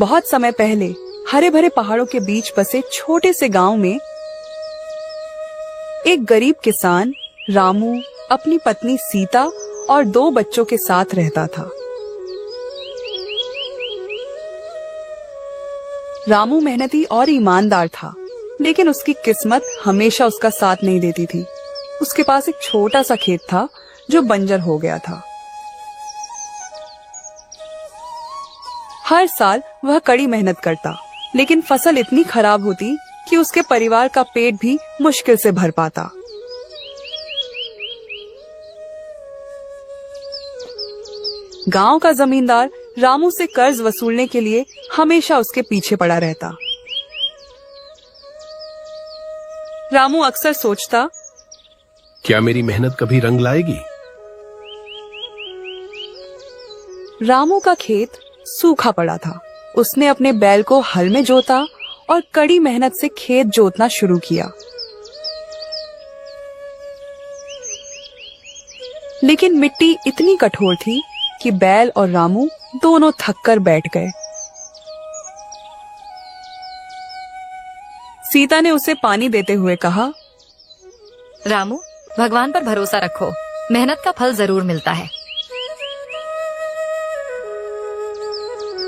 बहुत समय पहले हरे भरे पहाड़ों के बीच बसे छोटे से गांव में एक गरीब किसान रामू अपनी पत्नी सीता और 2 बच्चों के साथ रहता था। रामू मेहनती और ईमानदार था, लेकिन उसकी किस्मत हमेशा उसका साथ नहीं देती थी। उसके पास एक छोटा सा खेत था जो बंजर हो गया था। हर साल वह कड़ी मेहनत करता, लेकिन फसल इतनी खराब होती कि उसके परिवार का पेट भी मुश्किल से भर पाता। गांव का जमींदार रामू से कर्ज वसूलने के लिए हमेशा उसके पीछे पड़ा रहता। रामू अक्सर सोचता, क्या मेरी मेहनत कभी रंग लाएगी? रामू का खेत सूखा पड़ा था। उसने अपने बैल को हल में जोता और कड़ी मेहनत से खेत जोतना शुरू किया। लेकिन मिट्टी इतनी कठोर थी कि बैल और रामू दोनों थककर बैठ गए। सीता ने उसे पानी देते हुए कहा, रामू, भगवान पर भरोसा रखो, मेहनत का फल जरूर मिलता है।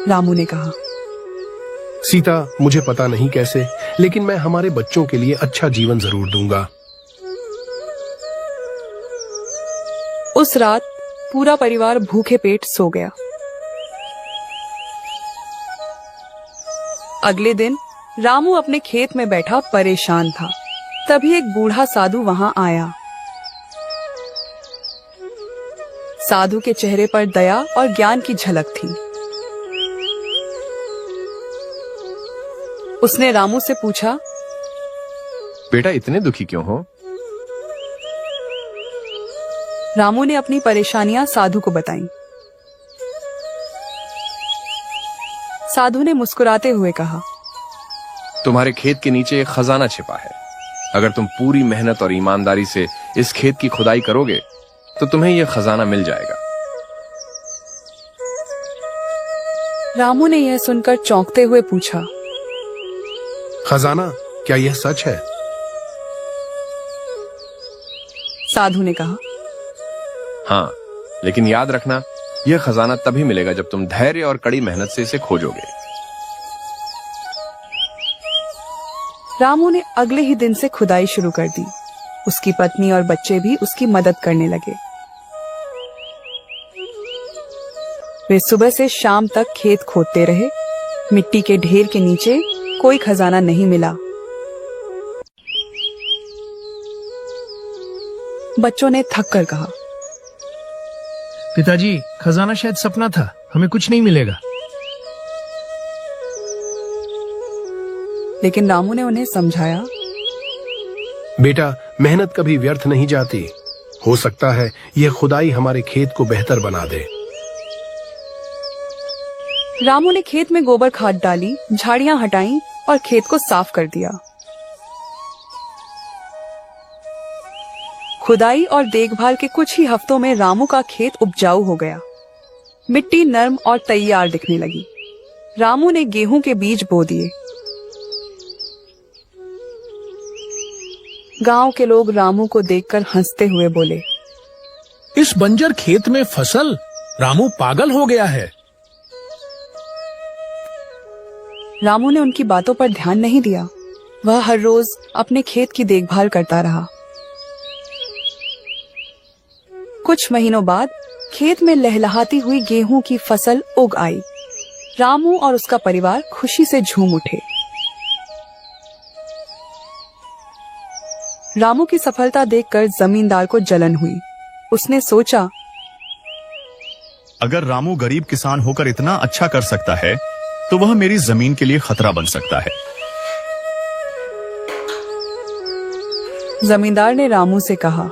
रामू ने कहा, सीता, मुझे पता नहीं कैसे, लेकिन मैं हमारे बच्चों के लिए अच्छा जीवन जरूर दूंगा। उस रात पूरा परिवार भूखे पेट सो गया। अगले दिन रामू अपने खेत में बैठा परेशान था। तभी एक बूढ़ा साधु वहां आया। साधु के चेहरे पर दया और ज्ञान की झलक थी। उसने रामू से पूछा, बेटा, इतने दुखी क्यों हो? रामू ने अपनी परेशानियां साधु को बताईं। साधु ने मुस्कुराते हुए कहा, तुम्हारे खेत के नीचे एक खजाना छिपा है। अगर तुम पूरी मेहनत और ईमानदारी से इस खेत की खुदाई करोगे तो तुम्हें यह खजाना मिल जाएगा। रामू ने यह सुनकर चौंकते हुए पूछा, खजाना? क्या यह सच है? साधु ने कहा, हाँ, लेकिन याद रखना, यह खजाना तभी मिलेगा जब तुम धैर्य और कड़ी मेहनत से इसे खोजोगे। रामू ने अगले ही दिन से खुदाई शुरू कर दी। उसकी पत्नी और बच्चे भी उसकी मदद करने लगे। वे सुबह से शाम तक खेत खोदते रहे। मिट्टी के ढेर के नीचे कोई खजाना नहीं मिला। बच्चों ने थक कर कहा, पिताजी, खजाना शायद सपना था, हमें कुछ नहीं मिलेगा। लेकिन रामू ने उन्हें समझाया, बेटा, मेहनत कभी व्यर्थ नहीं जाती। हो सकता है यह खुदाई हमारे खेत को बेहतर बना दे। रामू ने खेत में गोबर खाद डाली, झाड़ियां हटाई और खेत को साफ कर दिया। खुदाई और देखभाल के कुछ ही हफ्तों में रामू का खेत उपजाऊ हो गया। मिट्टी नरम और तैयार दिखने लगी। रामू ने गेहूं के बीज बो दिए। गांव के लोग रामू को देखकर हंसते हुए बोले, इस बंजर खेत में फसल? रामू पागल हो गया है। रामू ने उनकी बातों पर ध्यान नहीं दिया। वह हर रोज अपने खेत की देखभाल करता रहा। कुछ महीनों बाद खेत में लहलहाती हुई गेहूं की फसल उग आई। रामू और उसका परिवार खुशी से झूम उठे। रामू की सफलता देखकर जमींदार को जलन हुई। उसने सोचा, अगर रामू गरीब किसान होकर इतना अच्छा कर सकता है तो वह मेरी जमीन के लिए खतरा बन सकता है। जमींदार ने रामू से कहा,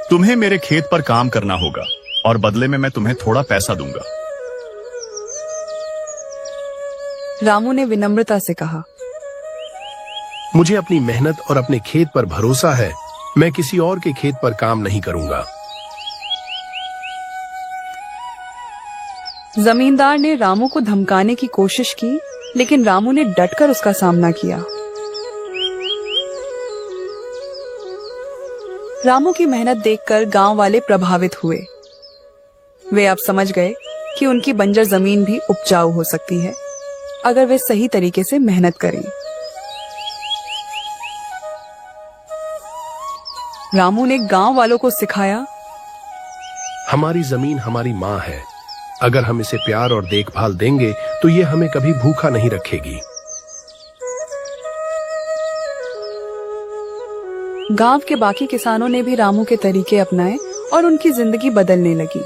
तुम्हें मेरे खेत पर काम करना होगा और बदले में मैं तुम्हें थोड़ा पैसा दूंगा। रामू ने विनम्रता से कहा, मुझे अपनी मेहनत और अपने खेत पर भरोसा है। मैं किसी और के खेत पर काम नहीं करूंगा। जमींदार ने रामू को धमकाने की कोशिश की, लेकिन रामू ने डटकर उसका सामना किया। रामू की मेहनत देखकर गांव वाले प्रभावित हुए। वे अब समझ गए कि उनकी बंजर जमीन भी उपजाऊ हो सकती है अगर वे सही तरीके से मेहनत करें। रामू ने गांव वालों को सिखाया, हमारी जमीन हमारी माँ है। अगर हम इसे प्यार और देखभाल देंगे तो ये हमें कभी भूखा नहीं रखेगी। गांव के बाकी किसानों ने भी रामू के तरीके अपनाए और उनकी जिंदगी बदलने लगी।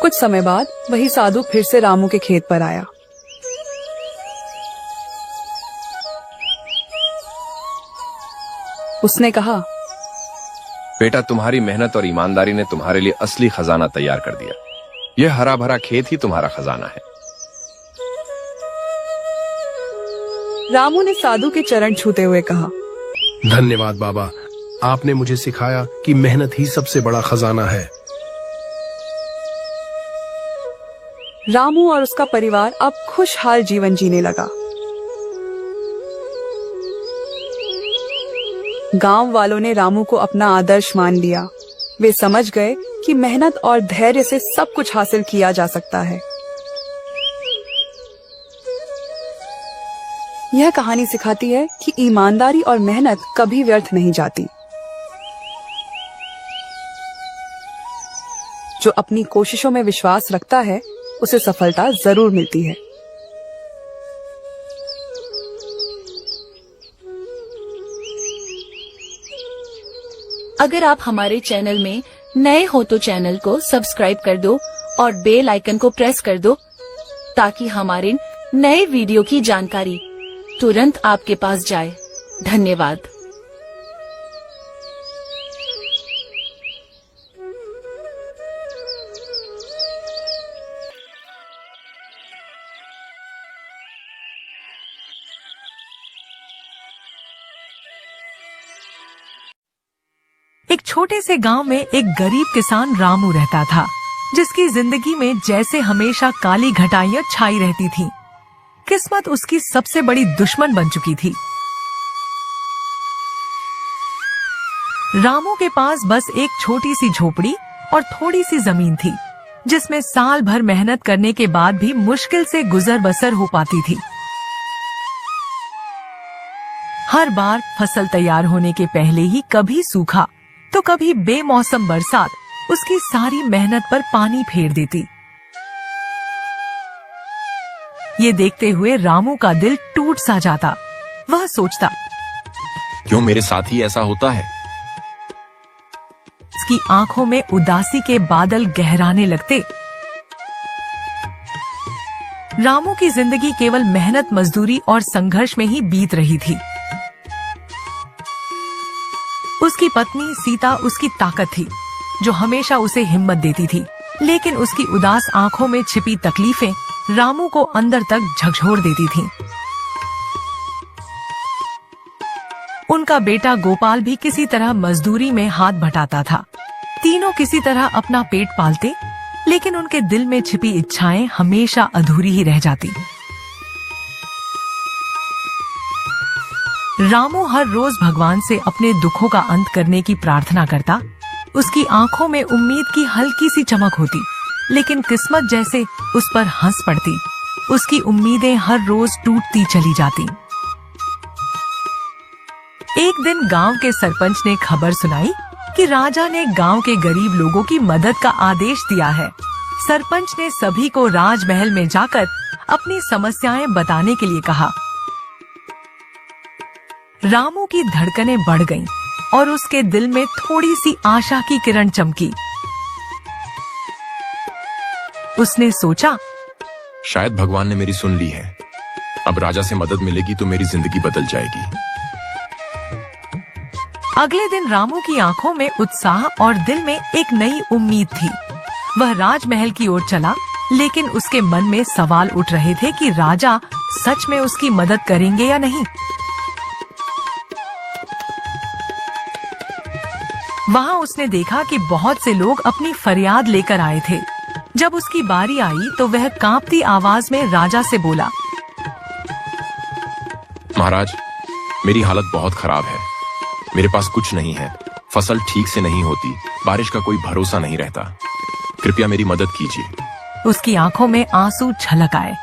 कुछ समय बाद वही साधु फिर से रामू के खेत पर आया। उसने कहा, बेटा, तुम्हारी मेहनत और ईमानदारी ने तुम्हारे लिए असली खजाना तैयार कर दिया। यह हरा भरा खेत ही तुम्हारा खजाना है। रामू ने साधु के चरण छूते हुए कहा, धन्यवाद बाबा, आपने मुझे सिखाया कि मेहनत ही सबसे बड़ा खजाना है। रामू और उसका परिवार अब खुशहाल जीवन जीने लगा। गांव वालों ने रामू को अपना आदर्श मान लिया। वे समझ गए कि मेहनत और धैर्य से सब कुछ हासिल किया जा सकता है। यह कहानी सिखाती है कि ईमानदारी और मेहनत कभी व्यर्थ नहीं जाती। जो अपनी कोशिशों में विश्वास रखता है, उसे सफलता जरूर मिलती है। अगर आप हमारे चैनल में नए हो तो चैनल को सब्सक्राइब कर दो और बेल आइकन को प्रेस कर दो ताकि हमारे नए वीडियो की जानकारी तुरंत आपके पास जाए। धन्यवाद। एक छोटे से गांव में एक गरीब किसान रामू रहता था, जिसकी जिंदगी में जैसे हमेशा काली घटाइयां छाई रहती थीं। किस्मत उसकी सबसे बड़ी दुश्मन बन चुकी थी। रामू के पास बस एक छोटी सी झोपड़ी और थोड़ी सी जमीन थी, जिसमें साल भर मेहनत करने के बाद भी मुश्किल से गुजर बसर हो पाती थी। हर बार फसल तैयार होने के पहले ही कभी सूखा तो कभी बेमौसम बरसात उसकी सारी मेहनत पर पानी फेर देती। ये देखते हुए रामू का दिल टूट सा जाता। वह सोचता, क्यों मेरे साथ ही ऐसा होता है? उसकी आंखों में उदासी के बादल गहराने लगते। रामू की जिंदगी केवल मेहनत, मजदूरी और संघर्ष में ही बीत रही थी। उसकी पत्नी सीता उसकी ताकत थी, जो हमेशा उसे हिम्मत देती थी, लेकिन उसकी उदास आंखों में छिपी तकलीफें रामू को अंदर तक झकझोर देती थीं। उनका बेटा गोपाल भी किसी तरह मजदूरी में हाथ बटाता था। तीनों किसी तरह अपना पेट पालते, लेकिन उनके दिल में छिपी इच्छाएं हमेशा अधूरी ही रह जाती। रामू हर रोज भगवान से अपने दुखों का अंत करने की प्रार्थना करता। उसकी आंखों में उम्मीद की हल्की सी चमक होती, लेकिन किस्मत जैसे उस पर हंस पड़ती। उसकी उम्मीदें हर रोज टूटती चली जाती। एक दिन गांव के सरपंच ने खबर सुनाई कि राजा ने गांव के गरीब लोगों की मदद का आदेश दिया है। सरपंच ने सभी को राजमहल में जाकर अपनी समस्याएं बताने के लिए कहा। रामू की धड़कनें बढ़ गईं और उसके दिल में थोड़ी सी आशा की किरण चमकी। उसने सोचा, शायद भगवान ने मेरी सुन ली है। अब राजा से मदद मिलेगी तो मेरी जिंदगी बदल जाएगी। अगले दिन रामू की आंखों में उत्साह और दिल में एक नई उम्मीद थी। वह राजमहल की ओर चला, लेकिन उसके मन में सवाल उठ रहे थे कि राजा सच में उसकी मदद करेंगे या नहीं। वहाँ उसने देखा कि बहुत से लोग अपनी फरियाद लेकर आए थे। जब उसकी बारी आई तो वह कांपती आवाज में राजा से बोला, महाराज, मेरी हालत बहुत खराब है। मेरे पास कुछ नहीं है, फसल ठीक से नहीं होती, बारिश का कोई भरोसा नहीं रहता। कृपया मेरी मदद कीजिए। उसकी आंखों में आंसू छलक आए।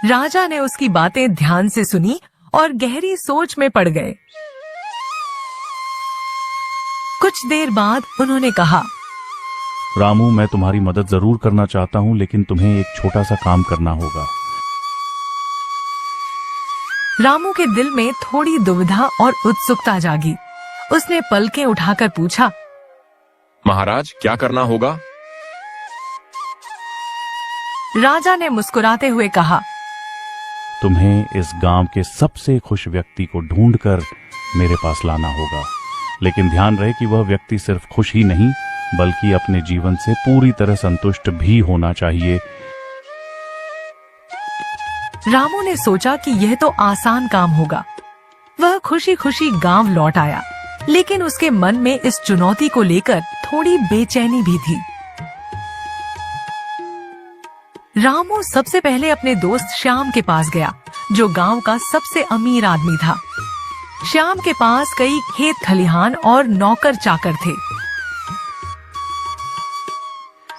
राजा ने उसकी बातें ध्यान से सुनी और गहरी सोच में पड़ गए। कुछ देर बाद उन्होंने कहा, रामू, मैं तुम्हारी मदद जरूर करना चाहता हूँ, लेकिन तुम्हें एक छोटा सा काम करना होगा। रामू के दिल में थोड़ी दुविधा और उत्सुकता जागी। उसने पलकें उठाकर पूछा, महाराज, क्या करना होगा? राजा ने मुस्कुराते हुए कहा, तुम्हें इस गांव के सबसे खुश व्यक्ति को ढूंढकर मेरे पास लाना होगा, लेकिन ध्यान रहे कि वह व्यक्ति सिर्फ खुश ही नहीं बल्कि अपने जीवन से पूरी तरह संतुष्ट भी होना चाहिए। रामू ने सोचा कि यह तो आसान काम होगा। वह खुशी खुशी गांव लौट आया, लेकिन उसके मन में इस चुनौती को लेकर थोड़ी बेचैनी भी थी। रामू सबसे पहले अपने दोस्त श्याम के पास गया, जो गांव का सबसे अमीर आदमी था। श्याम के पास कई खेत खलिहान और नौकर चाकर थे।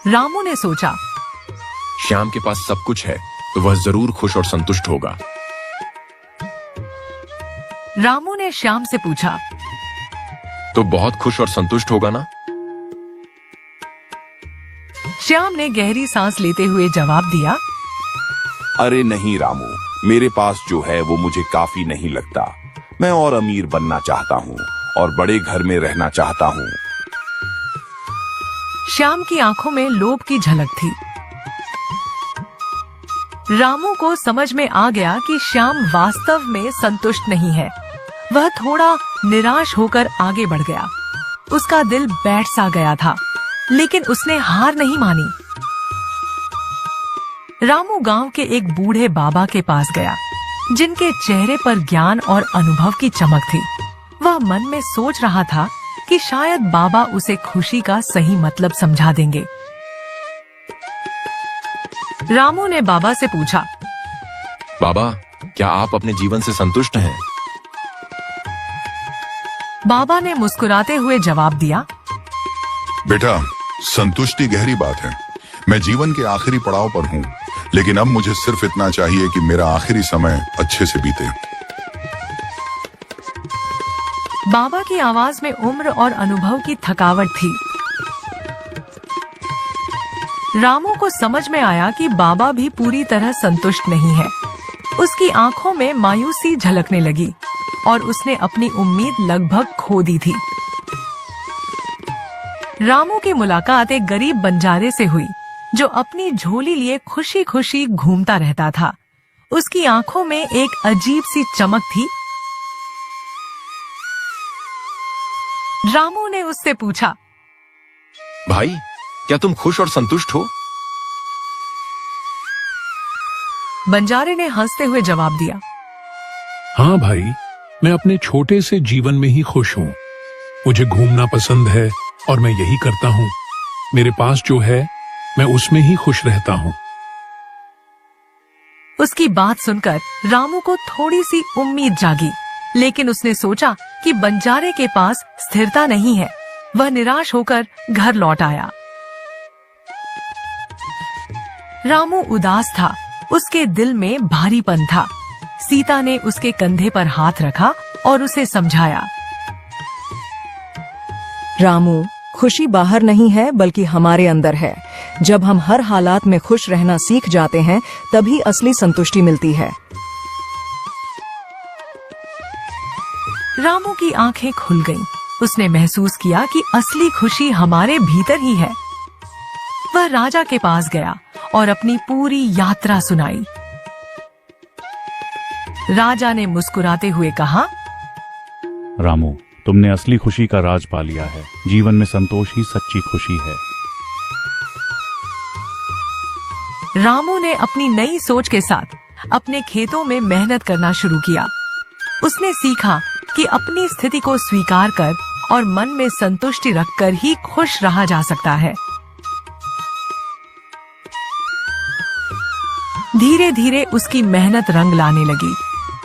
रामू ने सोचा, श्याम के पास सब कुछ है तो वह जरूर खुश और संतुष्ट होगा। रामू ने श्याम से पूछा, तो बहुत खुश और संतुष्ट होगा ना? श्याम ने गहरी सांस लेते हुए जवाब दिया, अरे नहीं रामू, मेरे पास जो है वो मुझे काफी नहीं लगता। मैं और अमीर बनना चाहता हूँ और बड़े घर में रहना चाहता हूँ। श्याम की आंखों में लोभ की झलक थी। रामू को समझ में आ गया कि श्याम वास्तव में संतुष्ट नहीं है। वह थोड़ा निराश होकर आगे बढ़ गया। उसका दिल बैठ सा गया था, लेकिन उसने हार नहीं मानी। रामू गांव के एक बूढ़े बाबा के पास गया, जिनके चेहरे पर ज्ञान और अनुभव की चमक थी। वह मन में सोच रहा था कि शायद बाबा उसे खुशी का सही मतलब समझा देंगे। रामू ने बाबा से पूछा, बाबा, क्या आप अपने जीवन से संतुष्ट हैं? बाबा ने मुस्कुराते हुए जवाब दिया, बेटा, संतुष्टि गहरी बात है। मैं जीवन के आखिरी पड़ाव पर हूँ, लेकिन अब मुझे सिर्फ इतना चाहिए कि मेरा आखिरी समय अच्छे से बीते। बाबा की आवाज में उम्र और अनुभव की थकावट थी। रामू को समझ में आया कि बाबा भी पूरी तरह संतुष्ट नहीं है। उसकी आंखों में मायूसी झलकने लगी और उसने अपनी उम्मीद लगभग खो दी थी। रामू की मुलाकात एक गरीब बंजारे से हुई, जो अपनी झोली लिए खुशी खुशी घूमता रहता था। उसकी आंखों में एक अजीब सी चमक थी। रामू ने उससे पूछा, भाई, क्या तुम खुश और संतुष्ट हो? बंजारे ने हंसते हुए जवाब दिया, हाँ भाई, मैं अपने छोटे से जीवन में ही खुश हूँ। मुझे घूमना पसंद है और मैं यही करता हूँ। मेरे पास जो है मैं उसमें ही खुश रहता हूँ। उसकी बात सुनकर रामू को थोड़ी सी उम्मीद जागी, लेकिन उसने सोचा कि बंजारे के पास स्थिरता नहीं है। वह निराश होकर घर लौट आया। रामू उदास था। उसके दिल में भारीपन था। सीता ने उसके कंधे पर हाथ रखा और उसे समझाया, रामू, खुशी बाहर नहीं है बल्कि हमारे अंदर है। जब हम हर हालात में खुश रहना सीख जाते हैं, तभी असली संतुष्टि मिलती है। रामू की आंखें खुल गईं। उसने महसूस किया कि असली खुशी हमारे भीतर ही है। वह राजा के पास गया और अपनी पूरी यात्रा सुनाई। राजा ने मुस्कुराते हुए कहा, रामू, तुमने असली खुशी का राज पा लिया है। जीवन में संतोष ही सच्ची खुशी है। रामू ने अपनी नई सोच के साथ अपने खेतों में मेहनत करना शुरू किया। उसने सीखा कि अपनी स्थिति को स्वीकार कर और मन में संतुष्टि रखकर ही खुश रहा जा सकता है। धीरे धीरे उसकी मेहनत रंग लाने लगी,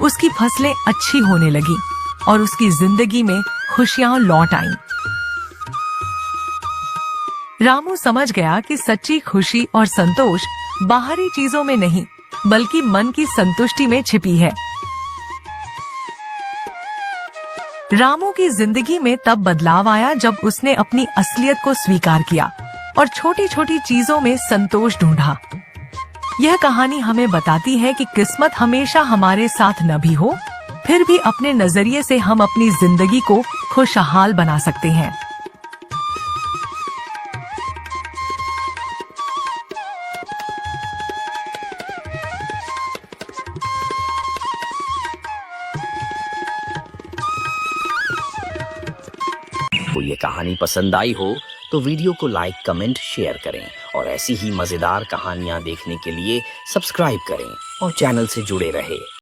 उसकी फसलें अच्छी होने लगी और उसकी जिंदगी में खुशियां लौट आईं। रामू समझ गया कि सच्ची खुशी और संतोष बाहरी चीजों में नहीं बल्कि मन की संतुष्टि में छिपी है। रामू की जिंदगी में तब बदलाव आया जब उसने अपनी असलियत को स्वीकार किया और छोटी छोटी चीजों में संतोष ढूंढा। यह कहानी हमें बताती है कि किस्मत हमेशा हमारे साथ न भी हो, फिर भी अपने नजरिए से हम अपनी जिंदगी को खुशहाल बना सकते हैं। को ये कहानी पसंद आई हो तो वीडियो को लाइक, कमेंट, शेयर करें और ऐसी ही मजेदार कहानियां देखने के लिए सब्सक्राइब करें और चैनल से जुड़े रहें।